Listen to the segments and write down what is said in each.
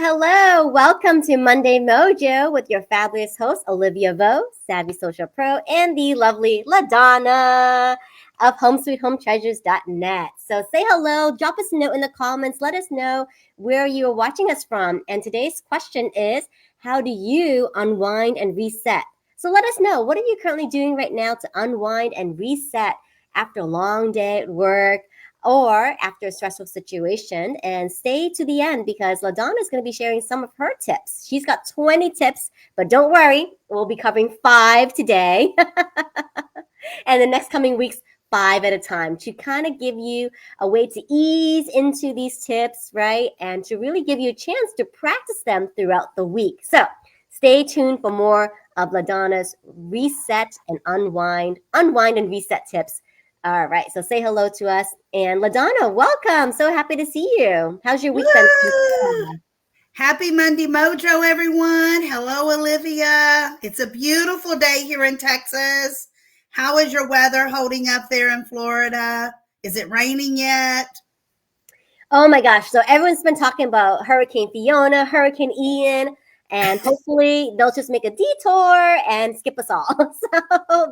Hello. Welcome to Monday Mojo with your fabulous host, Olivia Vo, Savvy Social Pro, and the lovely LaDonna of HomeSweetHomeTreasures.net. So say hello, drop us a note in the comments, let us know where you are watching us from. And today's question is, how do you unwind and reset? So let us know, what are you currently doing right now to unwind and reset after a long day at work, or after a stressful situation? And stay to the end because LaDonna is going to be sharing some of her tips. She's got 20 tips, but don't worry, we'll be covering 5 today. And the next coming weeks, 5 at a time, to kind of give you a way to ease into these tips, right? And to really give you a chance to practice them throughout the week. So stay tuned for more of LaDonna's reset and unwind and reset tips. All right, so say hello to us. And LaDonna, welcome. So happy to see you. How's your week been? Happy Monday Mojo, everyone. Hello, Olivia. It's a beautiful day here in Texas. How is your weather holding up there in Florida? Is it raining yet? Oh my gosh, so everyone's been talking about Hurricane Fiona, Hurricane Ian, and hopefully they'll just make a detour and skip us all.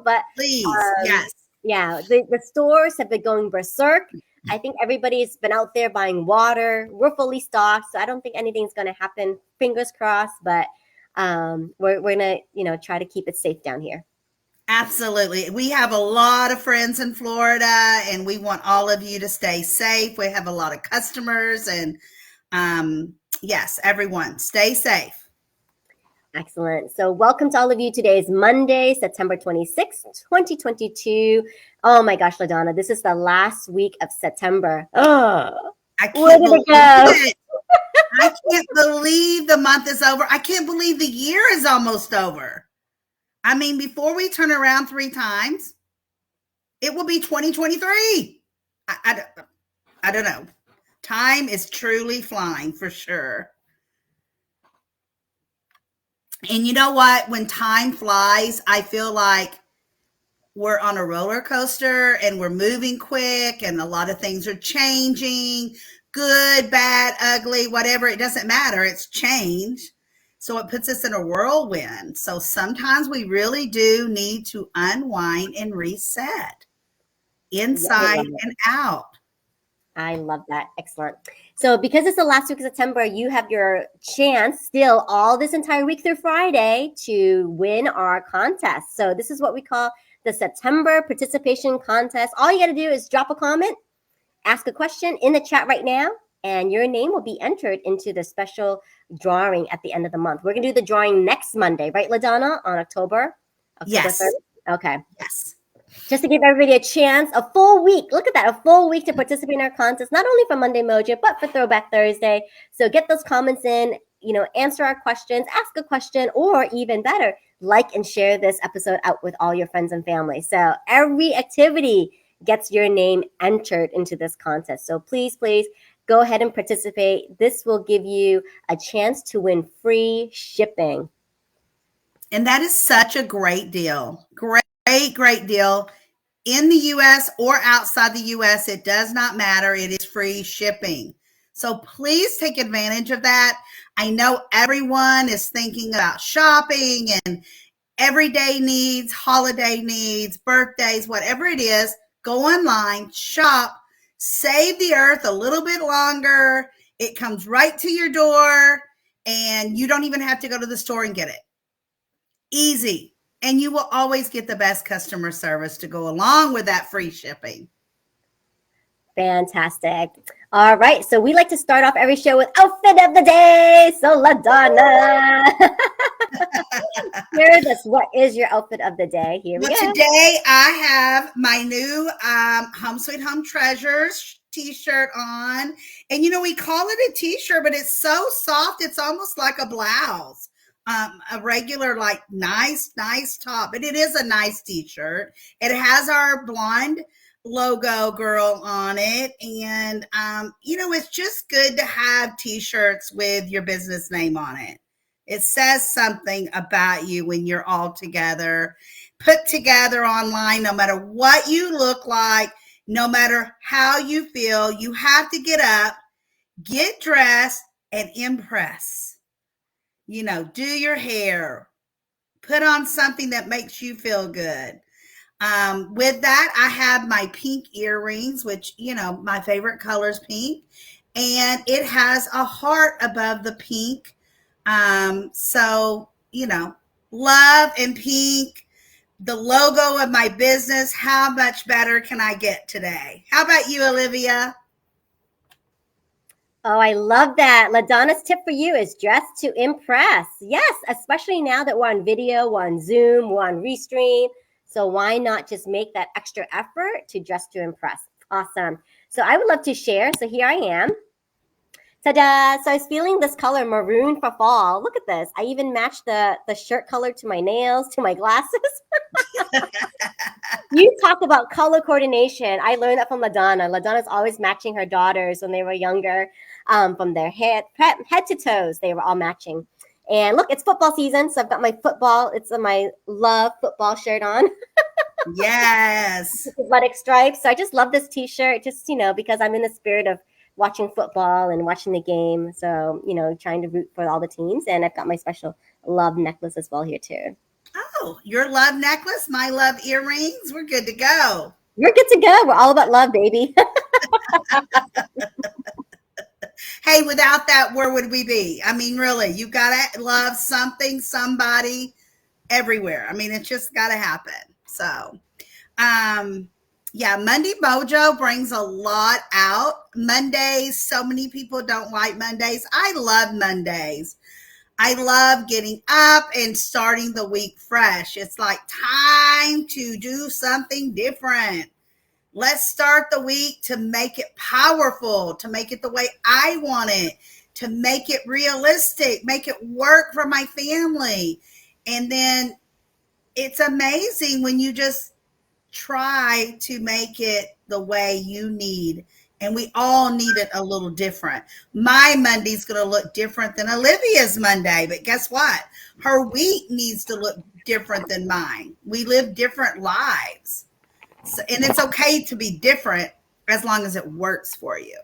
But Please, yes. Yeah, the stores have been going berserk. I think everybody's been out there buying water. We're fully stocked, so I don't think anything's going to happen. Fingers crossed, but we're gonna try to keep it safe down here. Absolutely. We have a lot of friends in Florida, and we want all of you to stay safe. We have a lot of customers, and yes, everyone, stay safe. Excellent. So welcome to all of you. Today is Monday, September 26th, 2022. Oh my gosh, LaDonna, this is the last week of September. Oh, where did it go? I can't believe the month is over. I can't believe the year is almost over. I mean, before we turn around 3 times, it will be 2023. I don't know. Time is truly flying for sure. And you know what? When time flies, I feel like we're on a roller coaster and we're moving quick and a lot of things are changing. Good, bad, ugly, whatever. It doesn't matter. It's change. So it puts us in a whirlwind. So sometimes we really do need to unwind and reset inside and out. I love that. Excellent. So because it's the last week of September, you have your chance still all this entire week through Friday to win our contest. So this is what we call the September participation contest. All you got to do is drop a comment, ask a question in the chat right now, and your name will be entered into the special drawing at the end of the month. We're going to do the drawing next Monday, right, LaDonna, on October yes. 3rd? Okay. Yes. Just to give everybody a chance, a full week. Look at that, a full week to participate in our contest, not only for Monday Mojo, but for Throwback Thursday. So get those comments in, answer our questions, ask a question, or even better, like and share this episode out with all your friends and family. So every activity gets your name entered into this contest. So please, go ahead and participate. This will give you a chance to win free shipping. And that is such a great deal. Great deal. In the U.S. or outside the U.S., it does not matter. It is free shipping. So please take advantage of that. I know everyone is thinking about shopping and everyday needs, holiday needs, birthdays, whatever it is. Go online, shop, save the earth a little bit longer. It comes right to your door, and you don't even have to go to the store and get it. Easy. And you will always get the best customer service to go along with that free shipping. Fantastic. All right. So we like to start off every show with outfit of the day. So LaDonna, share this. What is your outfit of the day? Here we go. Today I have my new Home Sweet Home Treasures t-shirt on. And we call it a t-shirt, but it's so soft. It's almost like a blouse. A regular, like nice top, but it is a nice t-shirt. It has our blonde logo girl on it, and it's just good to have t-shirts with your business name on it. It says something about you when you're all together, put together online. No matter what you look like, no matter how you feel, you have to get up, get dressed, and impress. You know, do your hair, put on something that makes you feel good. With that, I have my pink earrings, which, you know, my favorite color is pink, and it has a heart above the pink. So, you know, love and pink, the logo of my business. How much better can I get today? How about you, Olivia? Oh, I love that. LaDonna's tip for you is dress to impress. Yes, especially now that we're on video, we're on Zoom, we're on Restream. So why not just make that extra effort to dress to impress? Awesome. So I would love to share. So here I am. Ta-da! So I was feeling this color, maroon for fall. Look at this. I even matched the shirt color to my nails, to my glasses. You talk about color coordination. I learned that from LaDonna. LaDonna's always matching her daughters when they were younger, from their head to toes. They were all matching. And look, it's football season, so I've got my football. It's my love football shirt on. Yes. Athletic stripes. So I just love this T-shirt, just, you know, because I'm in the spirit of watching football and watching the game. So, you know, trying to root for all the teams. And I've got my special love necklace as well here too. Oh, your love necklace, my love earrings. We're good to go. We're good to go. We're all about love, baby. Hey, without that, where would we be? I mean, really, you got to love something, somebody, everywhere. I mean, it's just got to happen. So, yeah, Monday Mojo brings a lot out. Mondays, so many people don't like Mondays. I love Mondays. I love getting up and starting the week fresh. It's like time to do something different. Let's start the week to make it powerful, to make it the way I want it, to make it realistic, make it work for my family. And then it's amazing when you just try to make it the way you need. And we all need it a little different. My Monday's going to look different than Olivia's Monday, but guess what? Her week needs to look different than mine. We live different lives. So, and it's okay to be different as long as it works for you.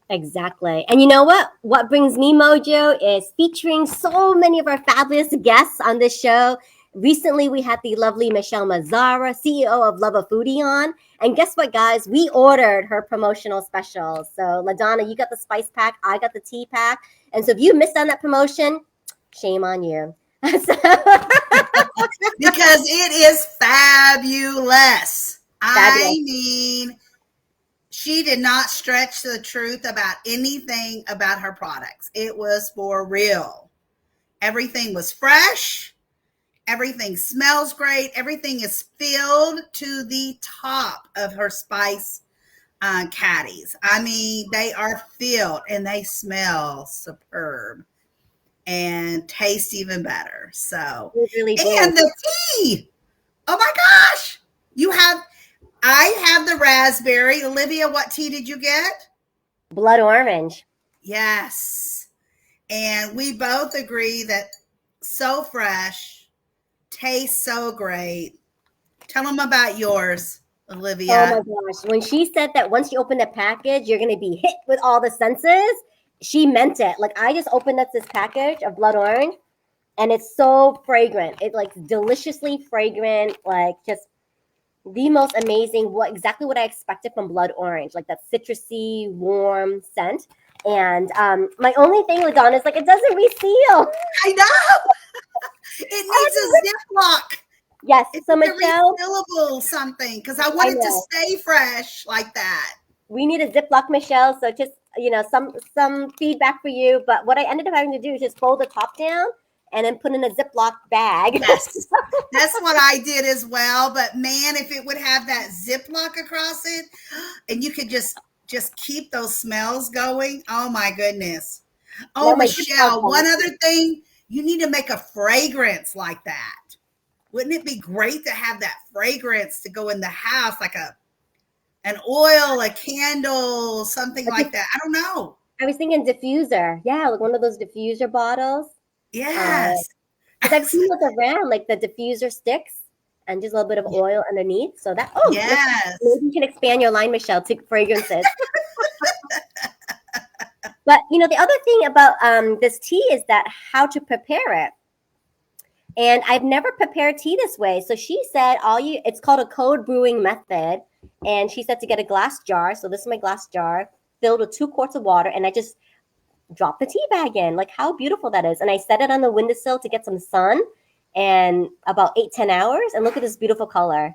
Exactly. And you know what? What brings me mojo is featuring so many of our fabulous guests on this show. Recently, we had the lovely Michelle Mazzara, CEO of Love a Foodie on. And guess what, guys? We ordered her promotional specials. So, LaDonna, you got the spice pack. I got the tea pack. And so if you missed on that promotion, shame on you. Because it is fabulous. I mean, she did not stretch the truth about anything about her products. It was for real. Everything was fresh. Everything smells great. Everything is filled to the top of her spice caddies. I mean, they are filled and they smell superb and taste even better. So, really and the tea. Oh my gosh. I have the raspberry. Olivia, what tea did you get? Blood orange. Yes. And we both agree that so fresh, tastes so great. Tell them about yours, Olivia. Oh my gosh. When she said that once you open the package, you're going to be hit with all the senses, she meant it. Like, I just opened up this package of blood orange and it's so fragrant. It's like deliciously fragrant, like just the most amazing, exactly what I expected from blood orange, like that citrusy, warm scent. And my only thing, LaDonna, is like, it doesn't reseal. I know. It needs a Ziploc. Yes. It's so Michelle, refillable something, because I want it to stay fresh like that. We need a Ziploc, Michelle. So just, you know, some feedback for you. But what I ended up having to do is just fold the top down and then put in a Ziploc bag. Yes, that's what I did as well. But man, if it would have that Ziploc across it, and you could just keep those smells going. Oh my goodness. Oh, Michelle, one other thing, you need to make a fragrance like that. Wouldn't it be great to have that fragrance to go in the house, like an oil, a candle, something like that? I don't know. I was thinking diffuser. Yeah, like one of those diffuser bottles. Yes. Because I've seen those around, like the diffuser sticks and just a little bit of oil underneath. So that, yes. Maybe you can expand your line, Michelle, to fragrances. But the other thing about this tea is that how to prepare it. And I've never prepared tea this way. So she said it's called a cold brewing method. And she said to get a glass jar. So this is my glass jar filled with 2 quarts of water. And I just drop the tea bag in. Like how beautiful that is. And I set it on the windowsill to get some sun and about 8-10 hours. And look at this beautiful color.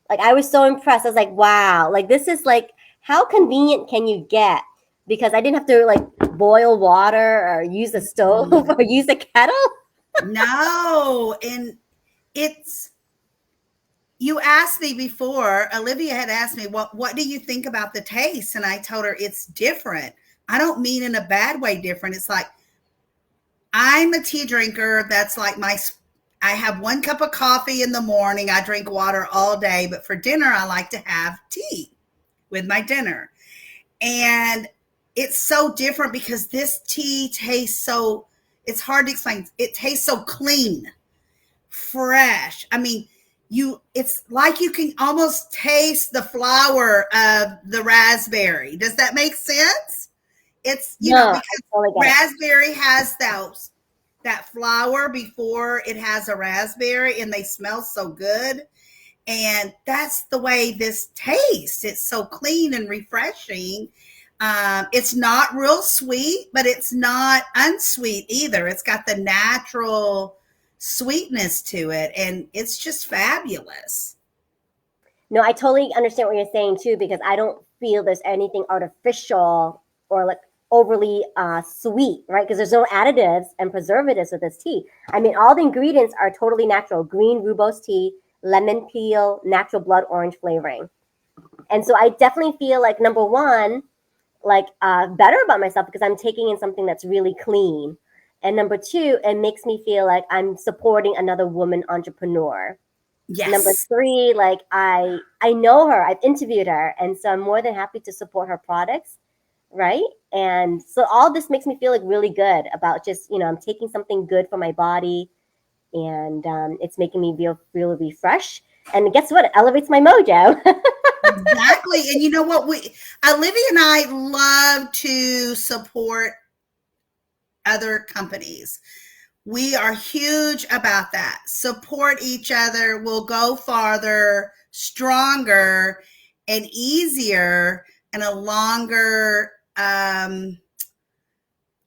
Like I was so impressed. I was like, wow, like this is like, how convenient can you get? Because I didn't have to like boil water or use a stove or use a kettle. No, and you asked me before, Olivia had asked me, what do you think about the taste? And I told her it's different. I don't mean in a bad way different. It's like, I'm a tea drinker. That's like I have 1 cup of coffee in the morning. I drink water all day, but for dinner, I like to have tea with my dinner. And it's so different because this tea tastes it's hard to explain. It tastes so clean, fresh. I mean, it's like you can almost taste the flower of the raspberry. Does that make sense? It's, because raspberry has that flower before it has a raspberry, and they smell so good. And that's the way this tastes. It's so clean and refreshing. It's not real sweet, but it's not unsweet either. It's got the natural sweetness to it, and it's just fabulous. No, I totally understand what you're saying too, because I don't feel there's anything artificial or like overly sweet, right? Because there's no additives and preservatives with this tea. I mean, all the ingredients are totally natural. Green rooibos tea, lemon peel, natural blood orange flavoring. And so I definitely feel like, number one, like better about myself because I'm taking in something that's really clean. And number two, it makes me feel like I'm supporting another woman entrepreneur. Yes. Number three, like I know her, I've interviewed her, and so I'm more than happy to support her products, right? And so all this makes me feel like really good about just, I'm taking something good for my body, and it's making me feel refreshed. And guess what? It elevates my mojo. Exactly. And you know what? Olivia and I love to support other companies. We are huge about that. Support each other. We'll go farther, stronger, and easier, and a longer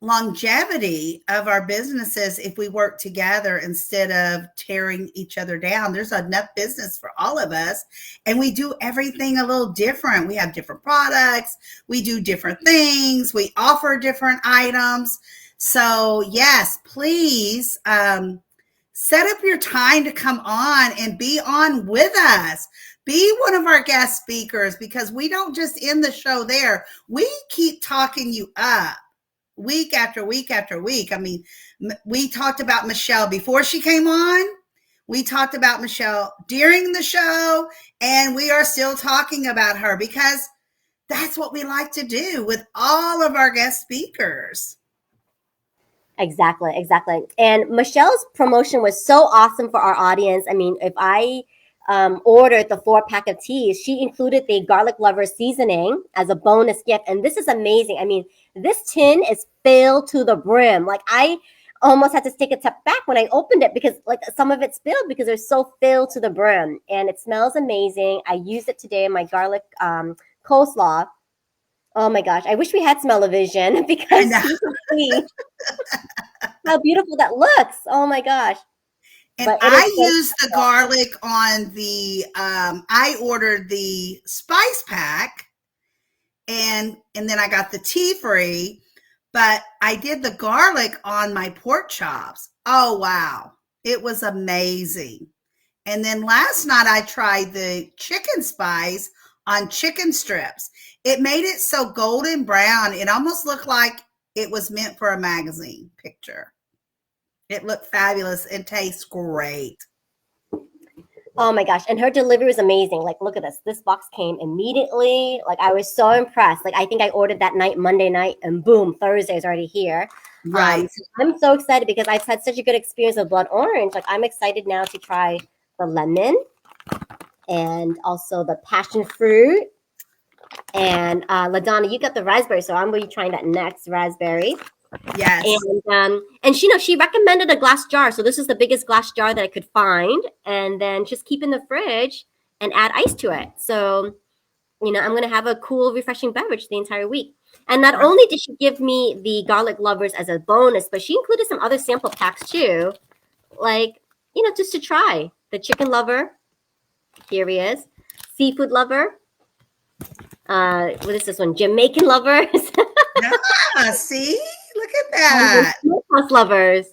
longevity of our businesses if we work together instead of tearing each other down. There's enough business for all of us, and we do everything a little different. We have different products. We do different things. We offer different items. So yes, please set up your time to come on and be on with us. Be one of our guest speakers, because we don't just end the show there. We keep talking you up week after week after week. I mean, we talked about Michelle before she came on. We talked about Michelle during the show, and we are still talking about her because that's what we like to do with all of our guest speakers. Exactly. And Michelle's promotion was so awesome for our audience. I mean, if I ordered the 4-pack of teas, she included the garlic lover seasoning as a bonus gift. And this is amazing. I mean, this tin is filled to the brim. Like I almost had to take a step back when I opened it because like some of it spilled because they're so filled to the brim. And it smells amazing. I used it today in my garlic coleslaw. Oh my gosh, I wish we had smell-o-vision because you can see how beautiful that looks. Oh my gosh. And I used the garlic on I ordered the spice pack and then I got the tea free, but I did the garlic on my pork chops. Oh, wow. It was amazing. And then last night I tried the chicken spice on chicken strips. It made it so golden brown. It almost looked like it was meant for a magazine picture. It looked fabulous. It tastes great. Oh my gosh. And her delivery was amazing. Like, look at this. This box came immediately. Like, I was so impressed. Like, I think I ordered that night, Monday night, and boom, Thursday is already here. Right. I'm so excited because I've had such a good experience with blood orange. Like, I'm excited now to try the lemon and also the passion fruit. And LaDonna, you got the raspberry, so I'm going to be trying that next, raspberry. Yes. And she recommended a glass jar. So this is the biggest glass jar that I could find. And then just keep in the fridge and add ice to it. So, I'm going to have a cool, refreshing beverage the entire week. And not only did she give me the garlic lovers as a bonus, but she included some other sample packs too. Like, just to try. The chicken lover. Here he is. Seafood lover. What is this one? Jamaican lovers. Yeah, see? Look at that. Smokehouse lovers.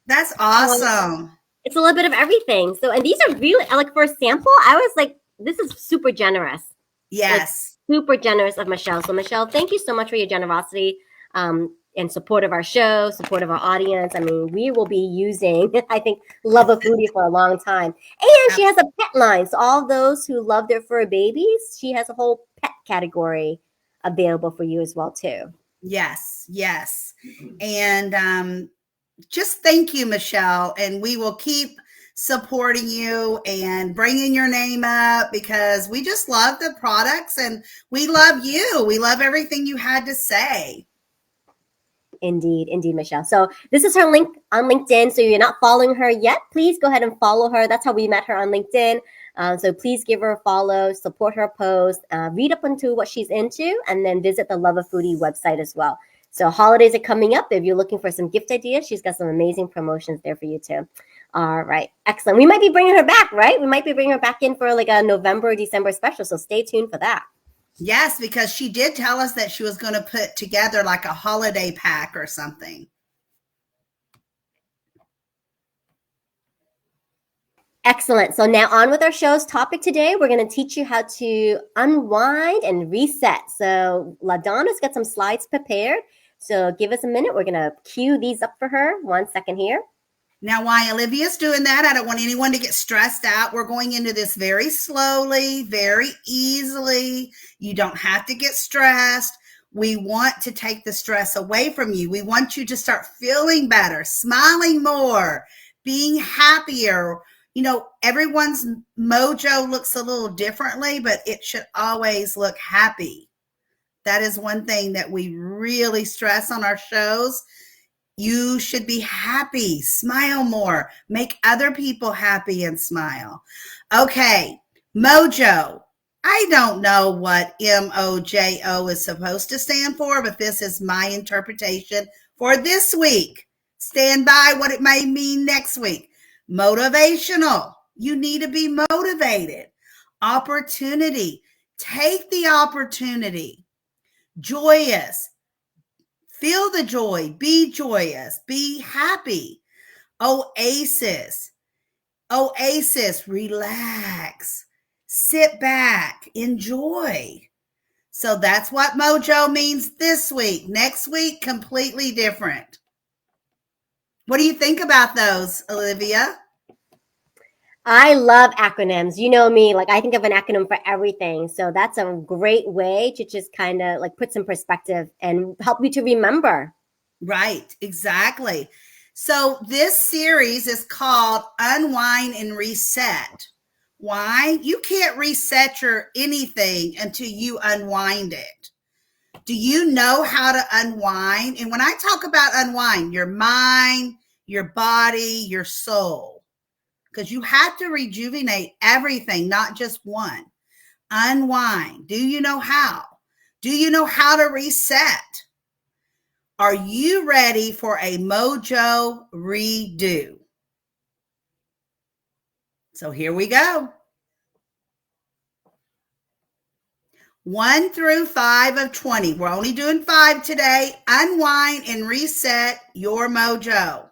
That's awesome. It's a little bit of everything. So, and these are really, like, for a sample, I was like, this is super generous. Yes. Like, super generous of Michelle. So, Michelle, thank you so much for your generosity and support of our show, support of our audience. I mean, we will be using, I think, Love a Foodie for a long time. And she has a pet line. So, all those who love their fur babies, she has a whole pet category available for you as well, too. Yes, yes. And just thank you, Michelle. And we will keep supporting you and bringing your name up because we just love the products and we love you. We love everything you had to say. Indeed, Michelle. So this is her link on LinkedIn. So you're not following her yet, please go ahead and follow her. That's how we met her on LinkedIn. So please give her a follow, support her post, read up into what she's into, and then visit the Love a Foodie website as well. So holidays are coming up. If you're looking for some gift ideas, she's got some amazing promotions there for you too. All right, excellent. We might be bringing her back, right? We might be bringing her back in for like a November or December special. So stay tuned for that. Yes, because she did tell us that she was going to put together like a holiday pack or something. Excellent. So now on with our show's topic today. We're going to teach you how to unwind and reset. So LaDonna's got some slides prepared. So give us a minute. We're going to cue these up for her. 1 second here. Now, while Olivia's doing that, I don't want anyone to get stressed out. We're going into this very slowly, very easily. You don't have to get stressed. We want to take the stress away from you. We want you to start feeling better, smiling more, being happier. Everyone's mojo looks a little differently, but it should always look happy. That is one thing that we really stress on our shows. You should be happy, smile more, make other people happy and smile. Okay, mojo. I don't know what MOJO is supposed to stand for, but this is my interpretation for this week. Stand by what it may mean next week. Motivational. You need to be motivated. Opportunity. Take the opportunity. Joyous. Feel the joy. Be joyous. Be happy. OASIS. OASIS. Relax. Sit back. Enjoy. So that's what mojo means this week. Next week, completely different. What do you think about those, Olivia? I love acronyms. You know me, like I think of an acronym for everything. So that's a great way to just kind of like put some perspective and help you to remember. Right, exactly. So this series is called Unwind and Reset. Why? You can't reset your anything until you unwind it. Do you know how to unwind? And when I talk about unwind, your mind, your body, your soul, because you have to rejuvenate everything, not just one. Unwind. Do you know how? Do you know how to reset? Are you ready for a mojo redo? So here we go. 1 through 5 of 20. We're only doing 5 today. Unwind and reset your mojo.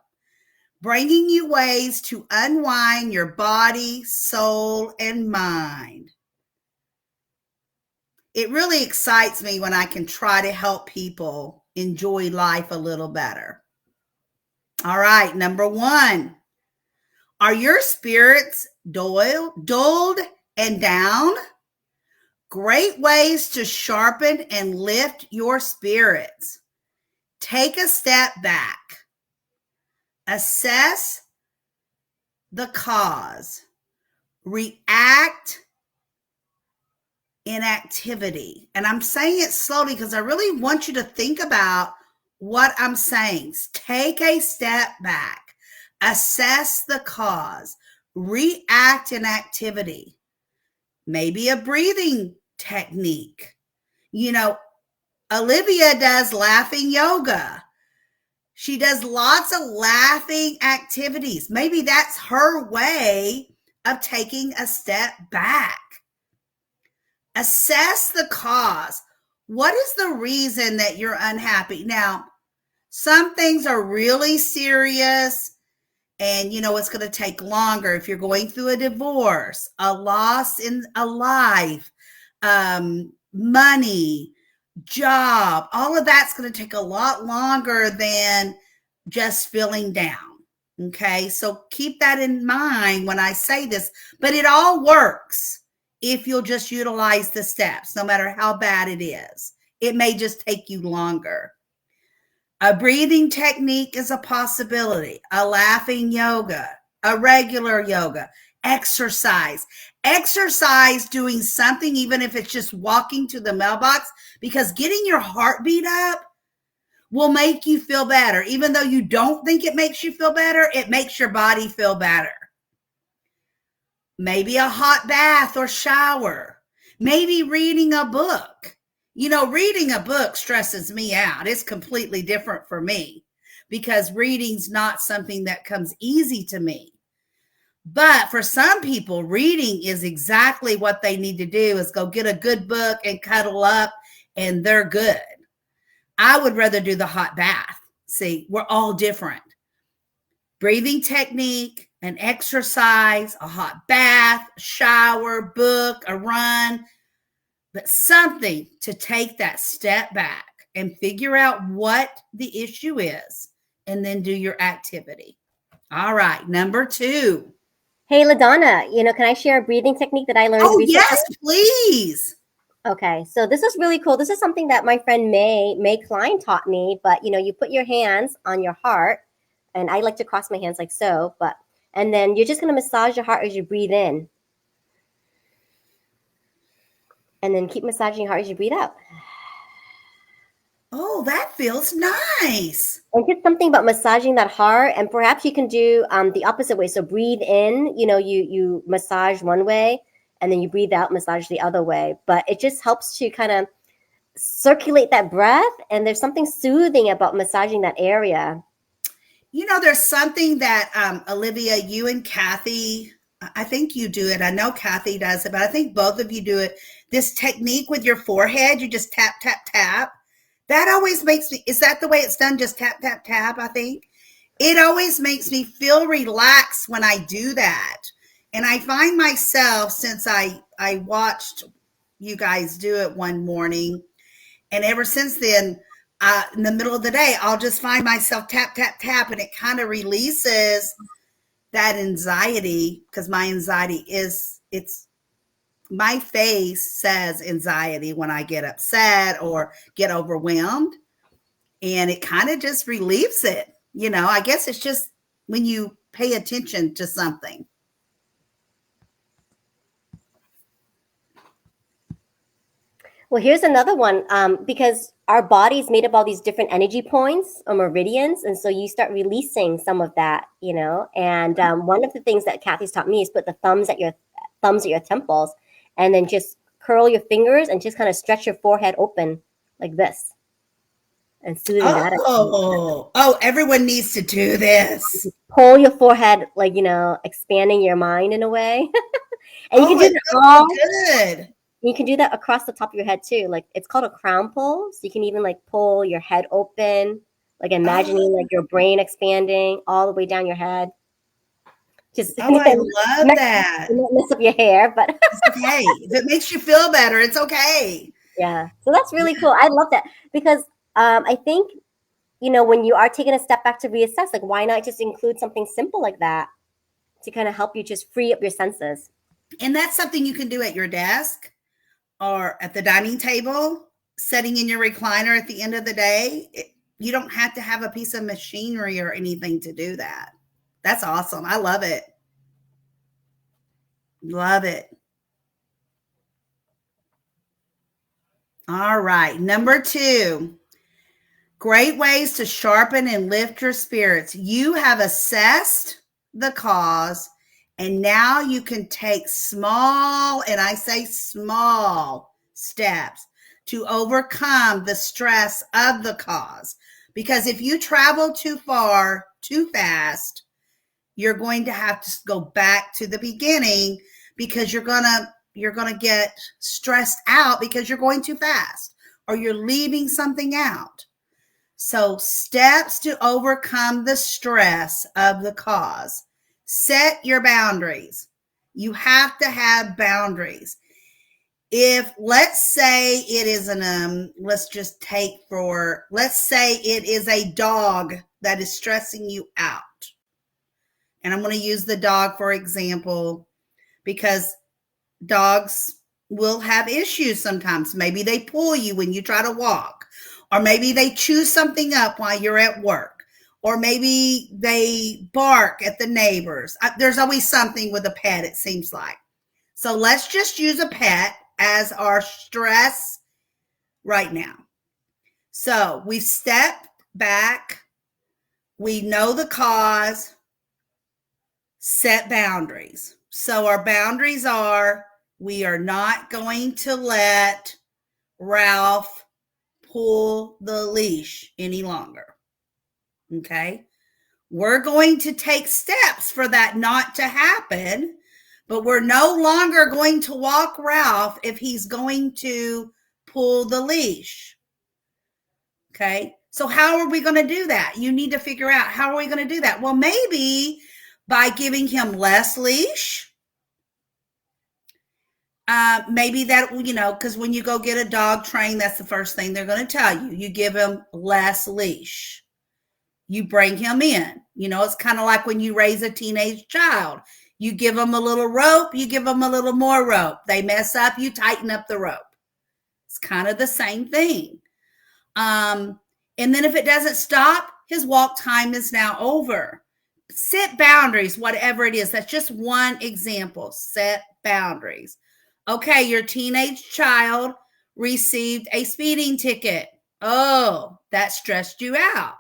Bringing you ways to unwind your body, soul, and mind. It really excites me when I can try to help people enjoy life a little better. All right, number 1. Are your spirits dulled and down? Great ways to sharpen and lift your spirits. Take a step back. Assess the cause. React in activity. And I'm saying it slowly because I really want you to think about what I'm saying. Take a step back, assess the cause, react in activity, maybe a breathing technique. Olivia does laughing yoga. She does lots of laughing activities. Maybe that's her way of taking a step back. Assess the cause. What is the reason that you're unhappy? Now, some things are really serious and it's going to take longer. If you're going through a divorce, a loss in a life, money, job, all of that's going to take a lot longer than just feeling down. Okay, so keep that in mind when I say this, but it all works if you'll just utilize the steps, no matter how bad it is. It may just take you longer. A breathing technique is a possibility, a laughing yoga, a regular yoga, exercise. Exercise doing something, even if it's just walking to the mailbox, because getting your heartbeat up will make you feel better. Even though you don't think it makes you feel better, it makes your body feel better. Maybe a hot bath or shower. Maybe reading a book. Reading a book stresses me out. It's completely different for me because reading's not something that comes easy to me. But for some people, reading is exactly what they need to do, is go get a good book and cuddle up and they're good. I would rather do the hot bath. See, we're all different. Breathing technique, an exercise, a hot bath, shower, book, a run, but something to take that step back and figure out what the issue is and then do your activity. All right, number 2. Hey, LaDonna, can I share a breathing technique that I learned recently? Yes, please. Okay, so this is really cool. This is something that my friend May Klein taught me, but you put your hands on your heart, and I like to cross my hands like so, and then you're just going to massage your heart as you breathe in. And then keep massaging your heart as you breathe out. Oh, that feels nice. And just something about massaging that heart, and perhaps you can do the opposite way. So breathe in, you massage one way, and then you breathe out, massage the other way. But it just helps to kind of circulate that breath, and there's something soothing about massaging that area. There's something that Olivia, you and Kathy, I think you do it. I know Kathy does it, but I think both of you do it. This technique with your forehead, you just tap, tap, tap. That always makes me, is that the way it's done? Just tap, tap, tap, I think. It always makes me feel relaxed when I do that. And I find myself, since I watched you guys do it one morning, and ever since then, in the middle of the day, I'll just find myself tap, tap, tap, and it kind of releases that anxiety, because my anxiety my face says anxiety when I get upset or get overwhelmed, and it kind of just relieves it. I guess it's just when you pay attention to something. Well, here's another one, because our body's made of all these different energy points or meridians, and so you start releasing some of that, And one of the things that Kathy's taught me is put the thumbs at your temples, and then just curl your fingers and just kind of stretch your forehead open like this, and soothing that. Everyone needs to do this. Pull your forehead, like expanding your mind in a way, and you can do that all good. You can do that across the top of your head too. Like, it's called a crown pull. So you can even like pull your head open, like imagining like your brain expanding all the way down your head. Just I love that. Not mess up your hair, but it's okay. If it makes you feel better, it's okay. Yeah. So that's really cool. I love that because I think, when you are taking a step back to reassess, like, why not just include something simple like that to kind of help you just free up your senses? And that's something you can do at your desk or at the dining table, sitting in your recliner at the end of the day. You don't have to have a piece of machinery or anything to do that. That's awesome. I love it. Love it. All right. Number 2, great ways to sharpen and lift your spirits. You have assessed the cause, and now you can take small, and I say small, steps to overcome the stress of the cause. Because if you travel too far, too fast, you're going to have to go back to the beginning, because you're going to get stressed out because you're going too fast or you're leaving something out. So, steps to overcome the stress of the cause. Set your boundaries. You have to have boundaries. If, let's say it is let's say it is a dog that is stressing you out. And I'm going to use the dog for example, because dogs will have issues sometimes. Maybe they pull you when you try to walk, or maybe they chew something up while you're at work, or maybe they bark at the neighbors. There's always something with a pet, it seems like. So let's just use a pet as our stress right now. So we've stepped back. We know the cause. Set boundaries. So our boundaries are, we are not going to let Ralph pull the leash any longer. Okay? We're going to take steps for that not to happen, but we're no longer going to walk Ralph if he's going to pull the leash. Okay? So how are we going to do that? You need to figure out, how are we going to do that? Well, maybe by giving him less leash. Maybe that, because when you go get a dog trained, that's the first thing they're going to tell you. You give him less leash. You bring him in. It's kind of like when you raise a teenage child. You give them a little rope, you give them a little more rope. They mess up, you tighten up the rope. It's kind of the same thing. And then if it doesn't stop, his walk time is now over. Set boundaries, whatever it is. That's just one example. Set boundaries. Okay, your teenage child received a speeding ticket. Oh, that stressed you out,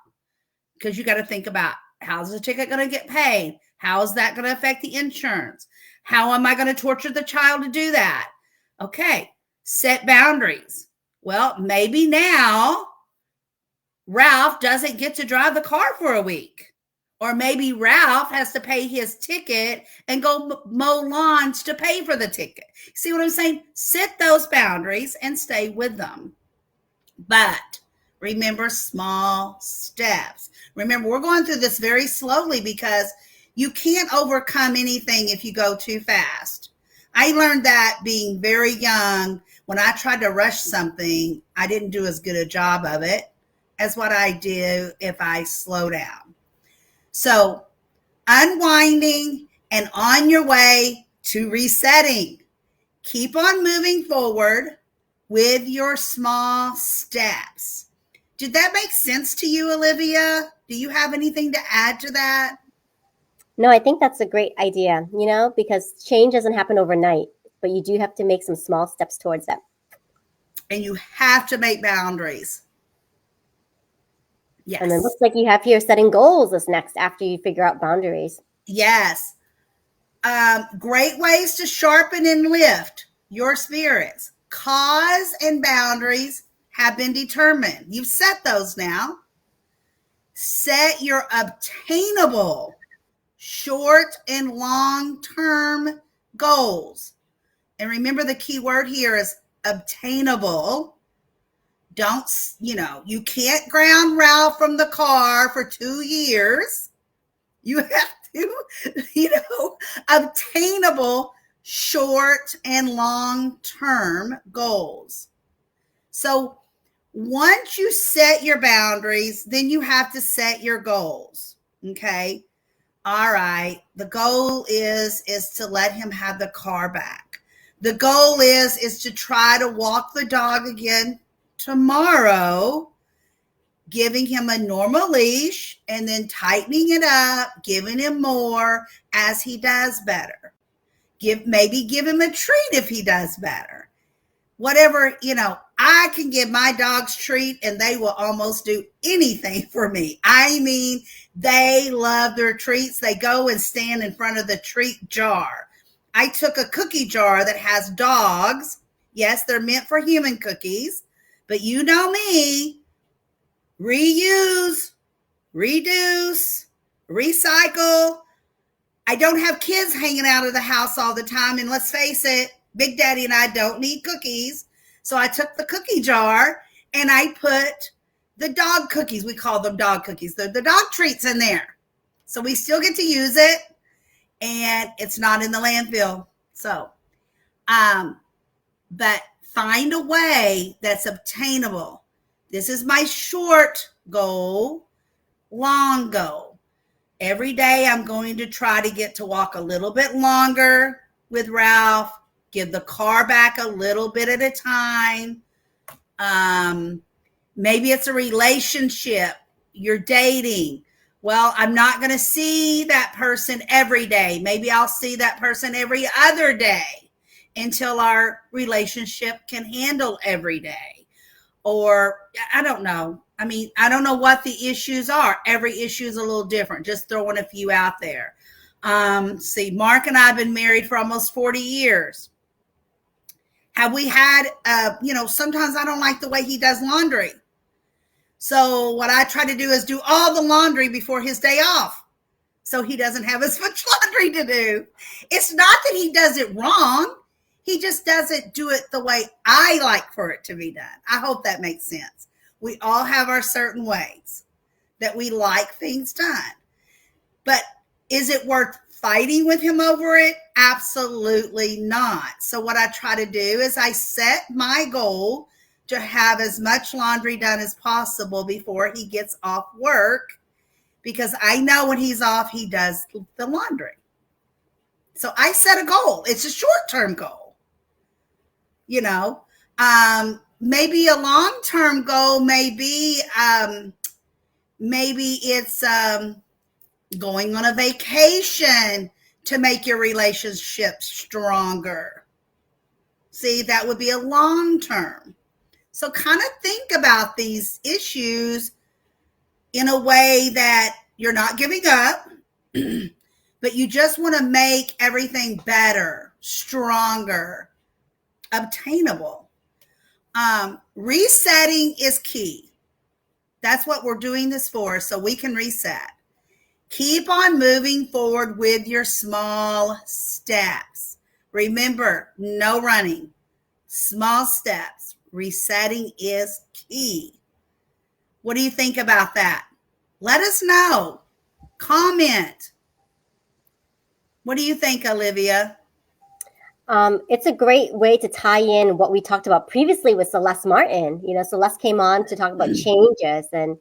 because you got to think about, how's the ticket going to get paid? How is that going to affect the insurance? How am I going to torture the child to do that? Okay, set boundaries. Well, maybe now Ralph doesn't get to drive the car for a week. Or maybe Ralph has to pay his ticket and go mow lawns to pay for the ticket. See what I'm saying? Set those boundaries and stay with them. But remember, small steps. Remember, we're going through this very slowly, because you can't overcome anything if you go too fast. I learned that being very young. When I tried to rush something, I didn't do as good a job of it as what I do if I slow down. So, unwinding and on your way to resetting. Keep on moving forward with your small steps. Did that make sense to you, Olivia? Do you have anything to add to that? No, I think that's a great idea, because change doesn't happen overnight, but you do have to make some small steps towards that. And you have to make boundaries. Yes. And it looks like you have here setting goals is next after you figure out boundaries. Yes. Great ways to sharpen and lift your spirits. Cause and boundaries have been determined. You've set those now. Set your obtainable short and long-term goals. And remember, the key word here is obtainable. Don't, you can't ground Ralph from the car for 2 years. You have to, obtainable short and long-term goals. So once you set your boundaries, then you have to set your goals. Okay. All right. The goal is to let him have the car back. The goal is to try to walk the dog again tomorrow, giving him a normal leash and then tightening it up, giving him more as he does better. Maybe give him a treat if he does better. whatever, I can give my dogs treat and they will almost do anything for me. I mean, they love their treats. They go and stand in front of the treat jar. I took a cookie jar that has dogs. Yes, they're meant for human cookies, but you know me, reuse, reduce, recycle. I don't have kids hanging out of the house all the time. And let's face it, Big Daddy and I don't need cookies. So I took the cookie jar and I put the dog cookies. We call them dog cookies. The dog treats in there. So we still get to use it and it's not in the landfill. So, but find a way that's obtainable. This is my short goal, long goal. Every day I'm going to try to get to walk a little bit longer with Ralph, give the car back a little bit at a time. Maybe it's a relationship, you're dating. Well, I'm not going to see that person every day. Maybe I'll see that person every other day until our relationship can handle every day. Or I don't know. I mean, I don't know what the issues are. Every issue is a little different. Just throwing a few out there. See, Mark and I have been married for almost 40 years. Have we had, sometimes I don't like the way he does laundry. So what I try to do is do all the laundry before his day off. So he doesn't have as much laundry to do. It's not that he does it wrong. He just doesn't do it the way I like for it to be done. I hope that makes sense. We all have our certain ways that we like things done. But is it worth fighting with him over it? Absolutely not. So what I try to do is I set my goal to have as much laundry done as possible before he gets off work, because I know when he's off, he does the laundry. So I set a goal. It's a short-term goal. Maybe a long-term goal, maybe it's going on a vacation to make your relationship stronger. See, that would be a long-term. So kind of think about these issues in a way that you're not giving up, but you just want to make everything better, stronger, obtainable. Resetting is key. That's what we're doing this for, so we can reset. Keep on moving forward with your small steps. Remember, no running. Small steps. Resetting is key. What do you think about that? Let us know. Comment. What do you think, Olivia? It's a great way to tie in what we talked about previously with Celeste Martin. Celeste came on to talk about changes, and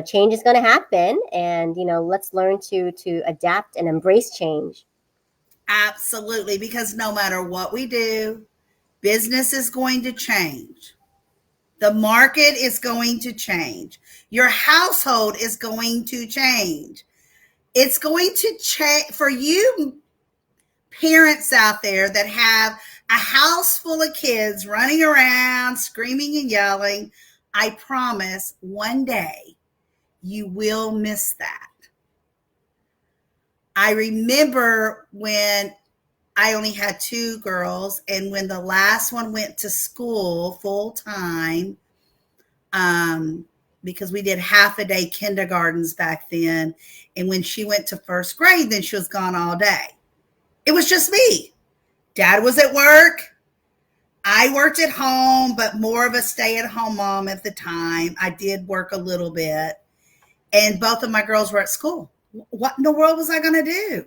change is going to happen, and let's learn to adapt and embrace change. Absolutely, because no matter what we do, business is going to change. The market is going to change. Your household is going to change. It's going to change for you parents out there that have a house full of kids running around, screaming and yelling. I promise one day you will miss that. I remember when I only had 2 girls, and when the last one went to school full time, because we did half a day kindergartens back then, and when she went to first grade, then she was gone all day. It was just me. Dad was at work. I worked at home, but more of a stay-at-home mom at the time. I did work a little bit, and both of my girls were at school. What in the world was I going to do?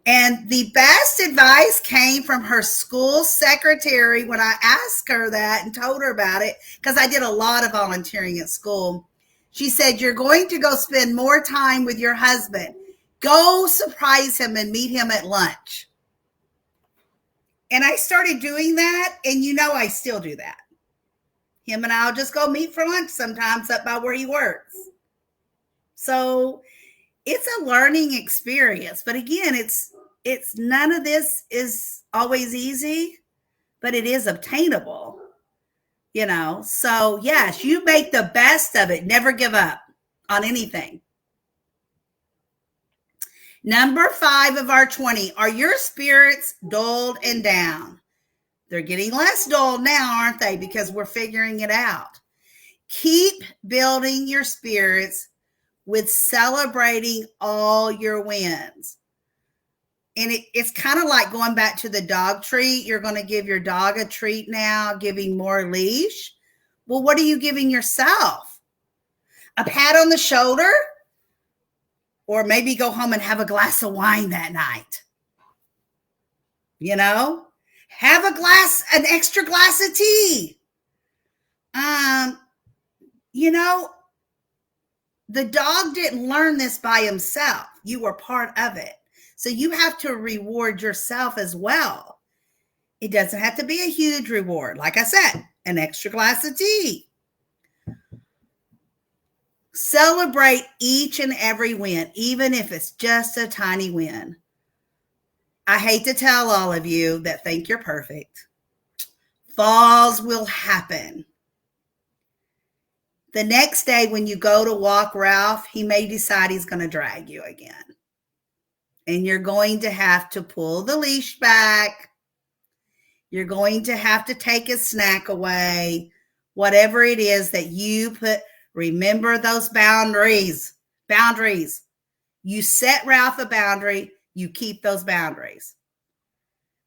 And the best advice came from her school secretary when I asked her that and told her about it, because I did a lot of volunteering at school. She said, you're going to go spend more time with your husband. Go surprise him and meet him at lunch. And I started doing that, and I still do that. Him and I'll just go meet for lunch sometimes up by where he works. So it's a learning experience. But again, it's none of this is always easy, but it is obtainable, you know? So yes, you make the best of it. Never give up on anything. Number 5 of our 20, are your spirits dulled and down? They're getting less dull now, aren't they? Because we're figuring it out. Keep building your spirits with celebrating all your wins. And it's kind of like going back to the dog treat. You're going to give your dog a treat now, giving more leash. Well, what are you giving yourself? A pat on the shoulder? Or maybe go home and have a glass of wine that night. You know, have an extra glass of tea. You know, the dog didn't learn this by himself. You were part of it. So you have to reward yourself as well. It doesn't have to be a huge reward. Like I said, an extra glass of tea. Celebrate each and every win, even if it's just a tiny win. I hate to tell all of you that think you're perfect. Falls will happen. The next day when you go to walk Ralph, he may decide he's going to drag you again. And you're going to have to pull the leash back. You're going to have to take his snack away. Whatever it is that you put, remember those boundaries. Boundaries. You set Ralph a boundary. You keep those boundaries.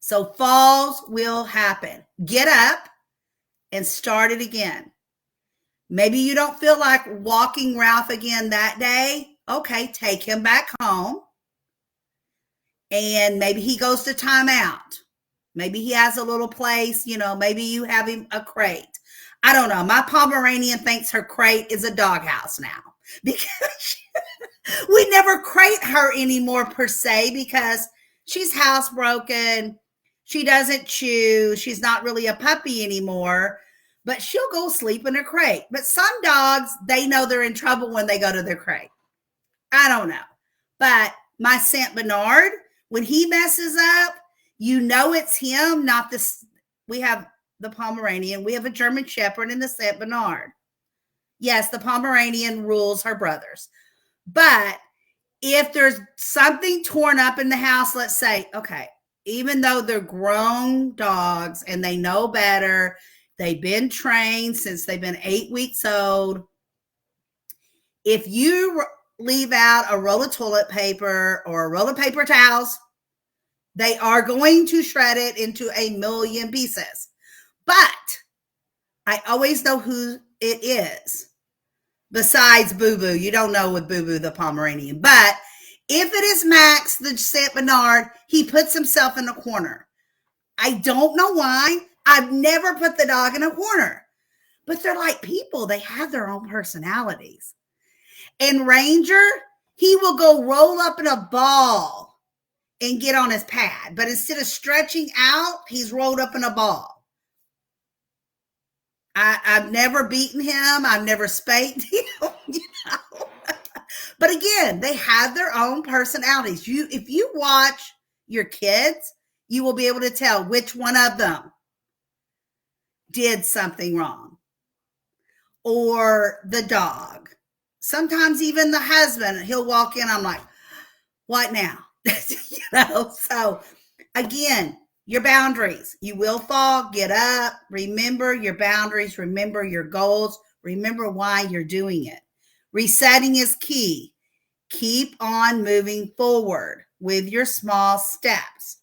So falls will happen. Get up and start it again. Maybe you don't feel like walking Ralph again that day. Okay, take him back home. And maybe he goes to timeout. Maybe he has a little place, you know, maybe you have him a crate. I don't know. My Pomeranian thinks her crate is a doghouse now because we never crate her anymore per se because she's housebroken. She doesn't chew. She's not really a puppy anymore, but she'll go sleep in a crate. But some dogs, they know they're in trouble when they go to their crate. I don't know. But my Saint Bernard, when he messes up, you know it's him, not this. We have the Pomeranian. We have a German Shepherd and the Saint Bernard. Yes, the Pomeranian rules her brothers. But if there's something torn up in the house, let's say, okay, even though they're grown dogs and they know better, they've been trained since they've been 8 weeks old. If you leave out a roll of toilet paper or a roll of paper towels, they are going to shred it into a million pieces. But I always know who it is. Besides Boo Boo, you don't know with Boo Boo the Pomeranian. But if it is Max the Saint Bernard, he puts himself in a corner. I don't know why. I've never put the dog in a corner. But they're like people. They have their own personalities. And Ranger, he will go roll up in a ball and get on his pad. But instead of stretching out, he's rolled up in a ball. I've never beaten him. I've never spanked him, you know. But again, they have their own personalities. If you watch your kids, you will be able to tell which one of them did something wrong. Or the dog. Sometimes even the husband, he'll walk in, I'm like, what now? You know, so again, your boundaries. You will fall, get up, remember your boundaries, remember your goals, remember why you're doing it. Resetting is key. Keep on moving forward with your small steps.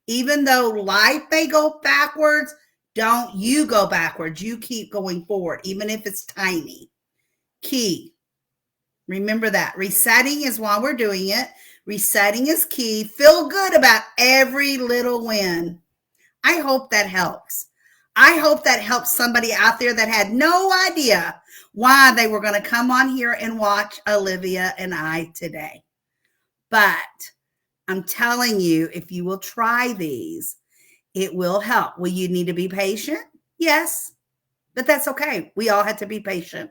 Even though life may go backwards, don't you go backwards. You keep going forward, even if it's tiny. Key. Remember that. Resetting is why we're doing it. Resetting is key. Feel good about every little win. I hope that helps. I hope that helps somebody out there that had no idea why they were going to come on here and watch Olivia and I today. But I'm telling you, if you will try these, it will help. Will you need to be patient? Yes, but that's okay. We all had to be patient.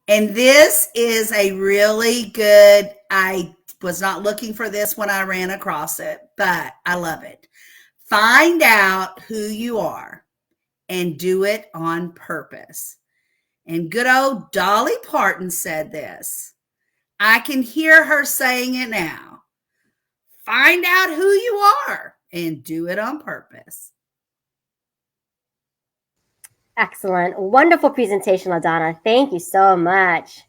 And this is a really good was not looking for this when I ran across it, but I love it. Find out who you are and do it on purpose. And good old Dolly Parton said this. I can hear her saying it now. Find out who you are and do it on purpose. Excellent. Wonderful presentation, LaDonna. Thank you so much.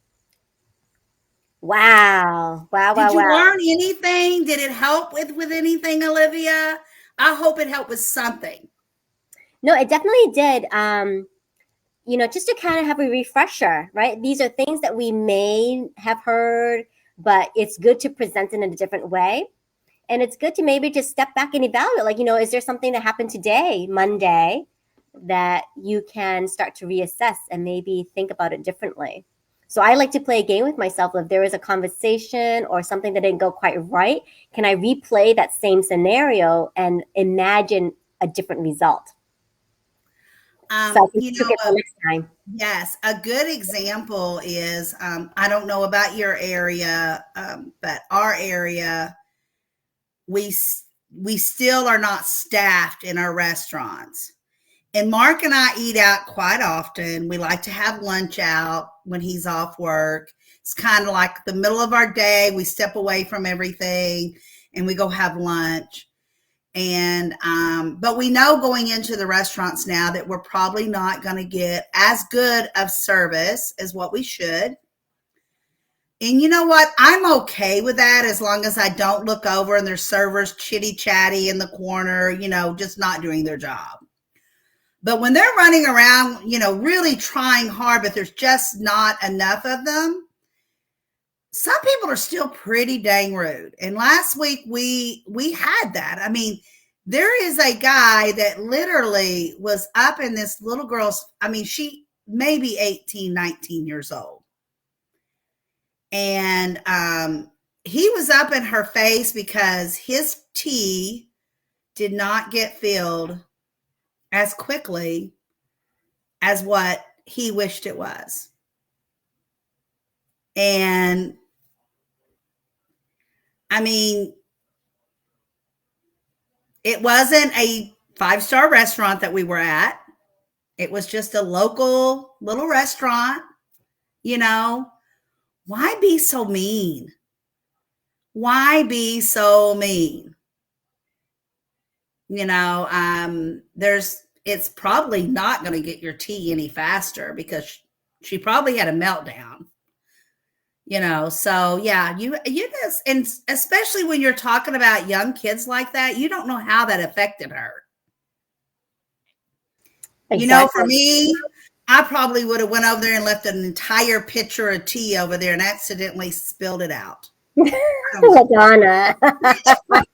Wow. Wow, wow, Did you wow. learn anything? Did it help with anything, Olivia? I hope it helped with something. No, it definitely did. Just to kind of have a refresher, right? These are things that we may have heard, but it's good to present it in a different way. And it's good to maybe just step back and evaluate, like, is there something that happened today, Monday, that you can start to reassess and maybe think about it differently? So I like to play a game with myself. If there is a conversation or something that didn't go quite right, can I replay that same scenario and imagine a different result? So I can trick it for next time. Yes, a good example is, I don't know about your area, but our area, we still are not staffed in our restaurants. And Mark and I eat out quite often. We like to have lunch out when he's off work. It's kind of like the middle of our day. We step away from everything and we go have lunch. And but we know going into the restaurants now that we're probably not going to get as good of service as what we should. And you know what? I'm okay with that as long as I don't look over and there's servers chitty chatty in the corner, just not doing their job. But when they're running around, really trying hard, but there's just not enough of them, some people are still pretty dang rude. And last week we had that. I mean, there is a guy that literally was up in this little girl's, she may be 18, 19 years old. And he was up in her face because his tea did not get filled as quickly as what he wished it was. And it wasn't a 5-star restaurant that we were at. It was just a local little restaurant. Why be so mean? Why be so mean? It's probably not going to get your tea any faster because she probably had a meltdown. So yeah, you just, and especially when you're talking about young kids like that, you don't know how that affected her. Exactly. For me, I probably would have went over there and left an entire pitcher of tea over there and accidentally spilled it out. LaDonna. I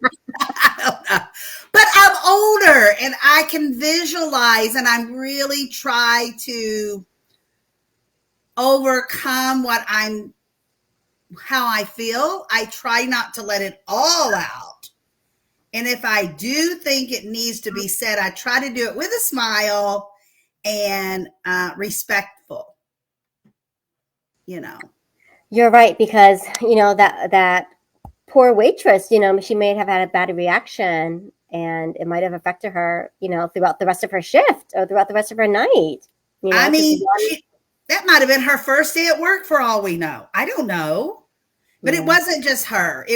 don't know. But I'm older and I can visualize, and I'm really try to overcome how I feel. I try not to let it all out. And if I do think it needs to be said, I try to do it with a smile and respectful. You're right, because that poor waitress, she may have had a bad reaction and it might have affected her, throughout the rest of her shift or throughout the rest of her night. That might have been her first day at work for all we know. I don't know. But It wasn't just her.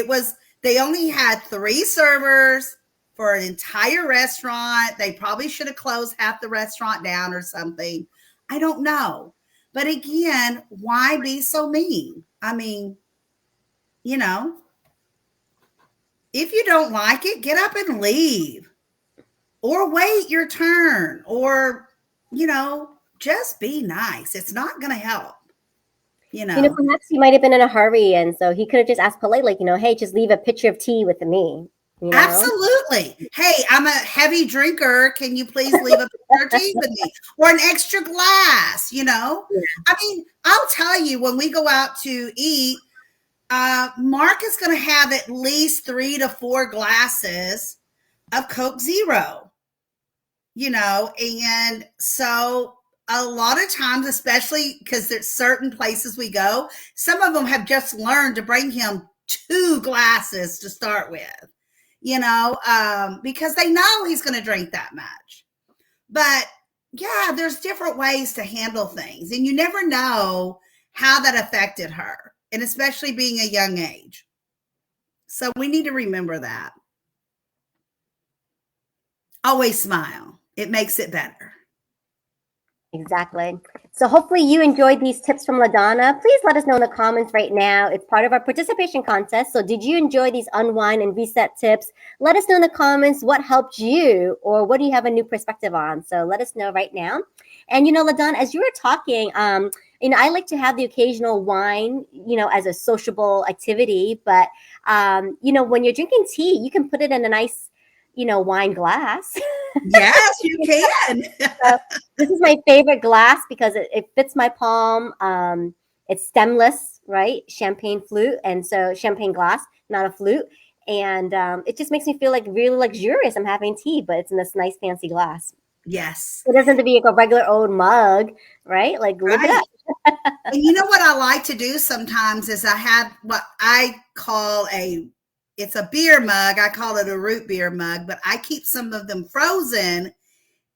They only had 3 servers for an entire restaurant. They probably should have closed half the restaurant down or something. I don't know. But again, why be so mean? If you don't like it, get up and leave or wait your turn or, just be nice. It's not going to help. Perhaps he might have been in a hurry. And so he could have just asked politely, hey, just leave a pitcher of tea with me. Absolutely. Hey, I'm a heavy drinker. Can you please leave a pitcher of tea with me or an extra glass? Yeah. I'll tell you, when we go out to eat, Mark is going to have at least 3 to 4 glasses of Coke Zero, and so a lot of times, especially because there's certain places we go, some of them have just learned to bring him 2 glasses to start with, because they know he's going to drink that much. But yeah, there's different ways to handle things, and you never know how that affected her, and especially being a young age. So we need to remember that. Always smile. It makes it better. Exactly. So hopefully you enjoyed these tips from LaDonna. Please let us know in the comments right now. It's part of our participation contest. So did you enjoy these unwind and reset tips? Let us know in the comments what helped you, or what do you have a new perspective on? So let us know right now. And LaDonna, as you were talking, I like to have the occasional wine, as a sociable activity. But when you're drinking tea, you can put it in a nice, wine glass. Yes, you can. So this is my favorite glass because it fits my palm. It's stemless, right? Champagne flute. And so champagne glass, not a flute. And it just makes me feel like really luxurious. I'm having tea, but it's in this nice fancy glass. Yes. It doesn't have to be like a regular old mug, right? Like, look it up. And you know what I like to do sometimes is I have what I call it's a beer mug. I call it a root beer mug, but I keep some of them frozen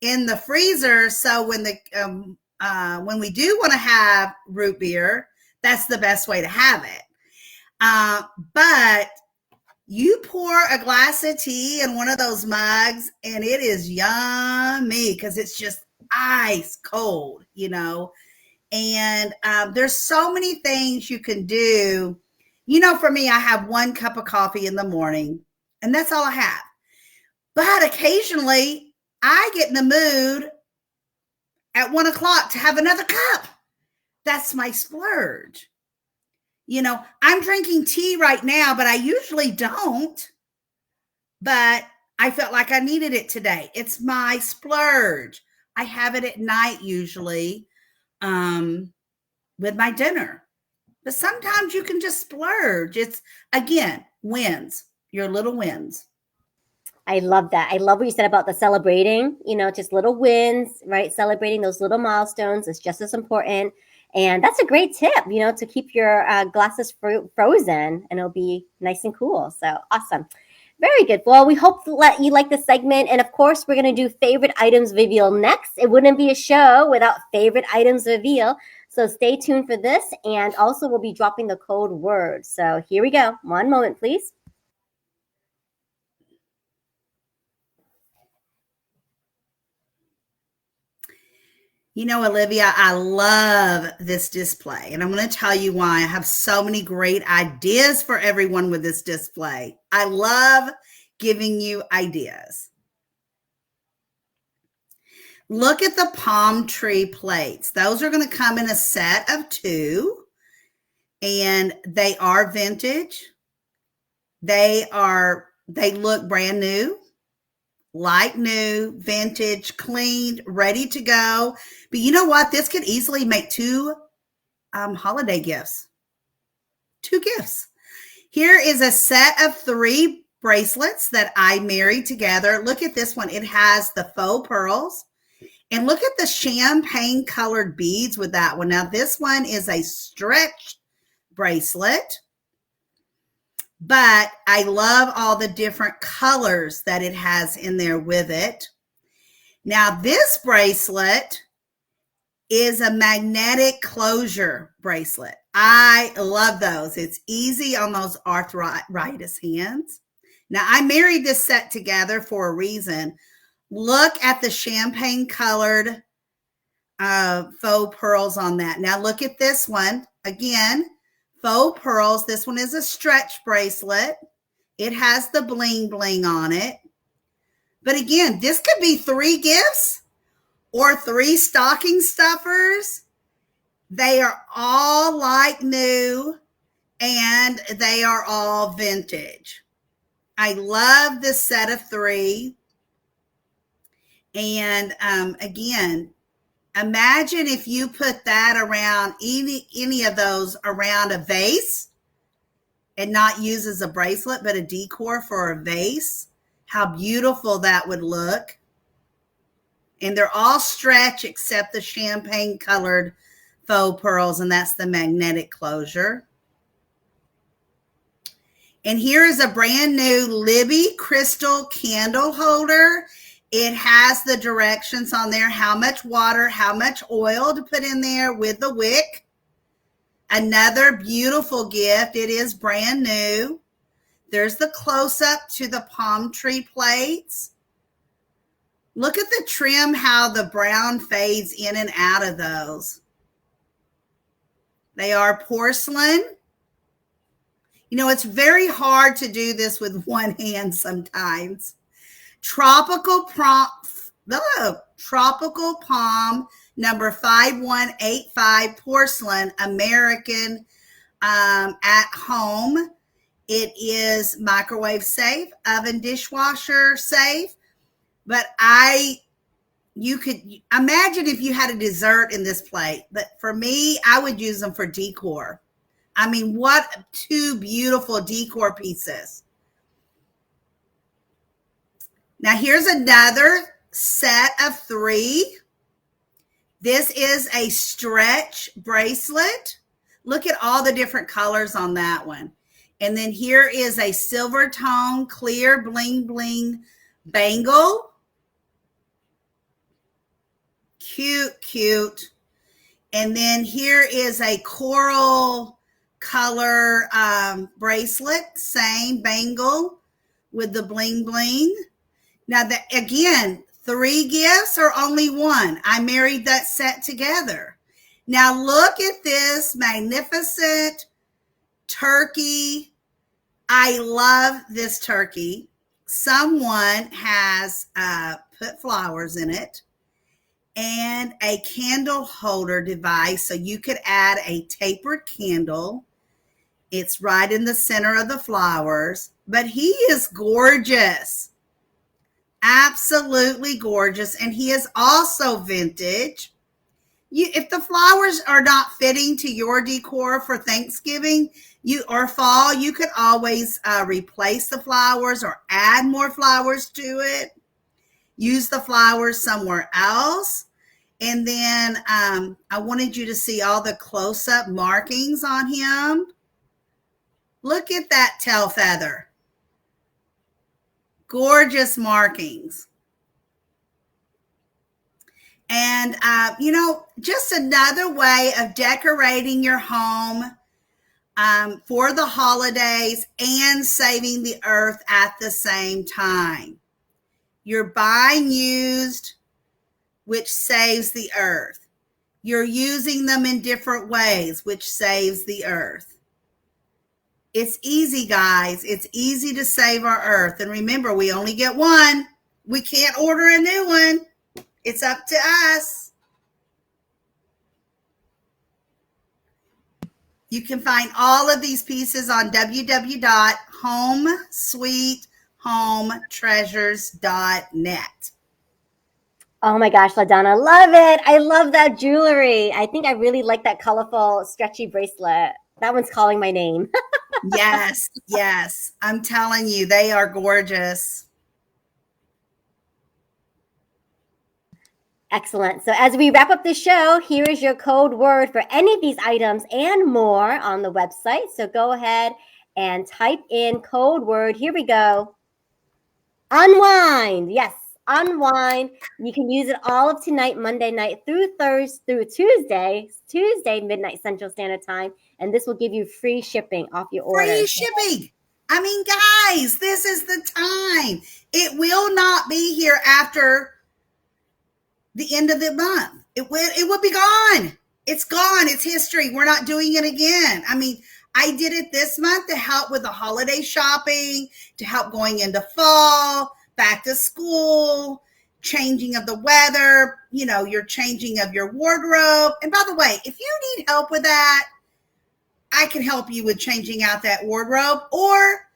in the freezer. So when we do want to have root beer, that's the best way to have it. But you pour a glass of tea in one of those mugs and it is yummy because it's just ice cold, and there's so many things you can do. For me, I have 1 cup of coffee in the morning and that's all I have. But occasionally I get in the mood at 1 o'clock to have another cup. That's my splurge. I'm drinking tea right now, but I usually don't. But I felt like I needed it today. It's my splurge. I have it at night usually with my dinner. But sometimes you can just splurge. It's, again, wins, your little wins. I love that. I love what you said about the celebrating, just little wins, right? Celebrating those little milestones is just as important. And that's a great tip, to keep your glasses frozen, and it'll be nice and cool. So awesome. Very good. Well, we hope you like this segment. And of course, we're going to do favorite items reveal next. It wouldn't be a show without favorite items reveal. So stay tuned for this. And also, we'll be dropping the code word. So here we go. One moment, please. Olivia, I love this display, and I'm going to tell you why. I have so many great ideas for everyone with this display. I love giving you ideas. Look at the palm tree plates. Those are going to come in a set of 2, and they are vintage. They look brand new. Like new, vintage, cleaned, ready to go. But you know what? This could easily make 2 holiday gifts. 2 gifts. Here is a set of 3 bracelets that I married together. Look at this one. It has the faux pearls. And look at the champagne colored beads with that one. Now, this one is a stretch bracelet. But I love all the different colors that it has in there with it. Now, this bracelet is a magnetic closure bracelet. I love those. It's easy on those arthritis hands. Now, I married this set together for a reason. Look at the champagne colored faux pearls on that. Now, look at this one. Again, faux pearls. This one is a stretch bracelet. It has the bling bling on it. But again, this could be 3 gifts or 3 stocking stuffers. They are all like new and they are all vintage. I love this set of 3. And again, imagine if you put that around any of those around a vase and not use as a bracelet, but a decor for a vase. How beautiful that would look. And they're all stretch except the champagne colored faux pearls, and that's the magnetic closure. And here is a brand new Libby crystal candle holder. It has the directions on there, how much water, how much oil to put in there with the wick. Another beautiful gift. It is brand new. There's the close-up to the palm tree plates. Look at the trim, how the brown fades in and out of those. They are porcelain. You know, it's very hard to do this with one hand sometimes. Tropical palm number 5185 porcelain, American, at home. It is microwave safe, oven dishwasher safe. But you could imagine if you had a dessert in this plate. But for me, I would use them for decor. I mean, what two beautiful decor pieces. Now, here's another set of 3. This is a stretch bracelet. Look at all the different colors on that one. And then here is a silver tone, clear bling bling bangle. Cute, cute. And then here is a coral color bracelet, same bangle with the bling bling. Now, again, 3 gifts or only 1? I married that set together. Now, look at this magnificent turkey. I love this turkey. Someone has put flowers in it and a candle holder device, so you could add a tapered candle. It's right in the center of the flowers, but he is gorgeous. Absolutely gorgeous. And he is also vintage. If the flowers are not fitting to your decor for Thanksgiving or fall, you could always replace the flowers or add more flowers to it. Use the flowers somewhere else. And then I wanted you to see all the close-up markings on him. Look at that tail feather. Gorgeous markings. And, just another way of decorating your home for the holidays and saving the earth at the same time. You're buying used, which saves the earth. You're using them in different ways, which saves the earth. It's easy, guys. It's easy to save our earth. And remember, we only get one. We can't order a new one. It's up to us. You can find all of these pieces on www.homesweethomotreasures.net. Oh my gosh, LaDonna, love it. I love that jewelry. I think I really like that colorful, stretchy bracelet. That one's calling my name. Yes, yes. I'm telling you, they are gorgeous. Excellent. So as we wrap up the show, here is your code word for any of these items and more on the website. So go ahead and type in code word. Here we go. Unwind. Yes, unwind. You can use it all of tonight, Monday night through Tuesday, midnight Central Standard Time. And this will give you free shipping off your order. Free shipping. I mean, guys, this is the time. It will not be here after the end of the month. It will be gone. It's gone. It's history. We're not doing it again. I mean, I did it this month to help with the holiday shopping, to help going into fall, back to school, changing of the weather, your changing of your wardrobe. And by the way, if you need help with that, I can help you with changing out that wardrobe. Or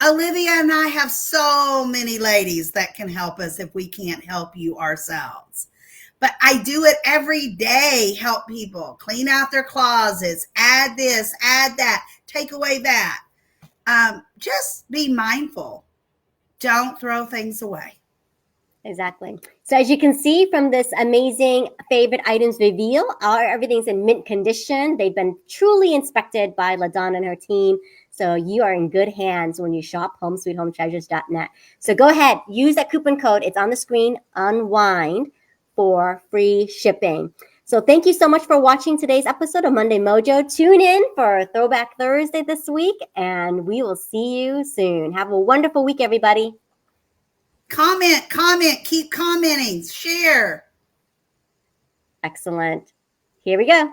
Olivia and I have so many ladies that can help us if we can't help you ourselves. But I do it every day, help people clean out their closets, add this, add that, take away that. Just be mindful. Don't throw things away. Exactly. So as you can see from this amazing favorite items reveal, everything's in mint condition. They've been truly inspected by LaDonna and her team. So you are in good hands when you shop homesweethometreasures.net. So go ahead, use that coupon code. It's on the screen, Unwind, for free shipping. So thank you so much for watching today's episode of Monday Mojo. Tune in for Throwback Thursday this week, and we will see you soon. Have a wonderful week, everybody. Comment, keep commenting, share. Excellent. Here we go.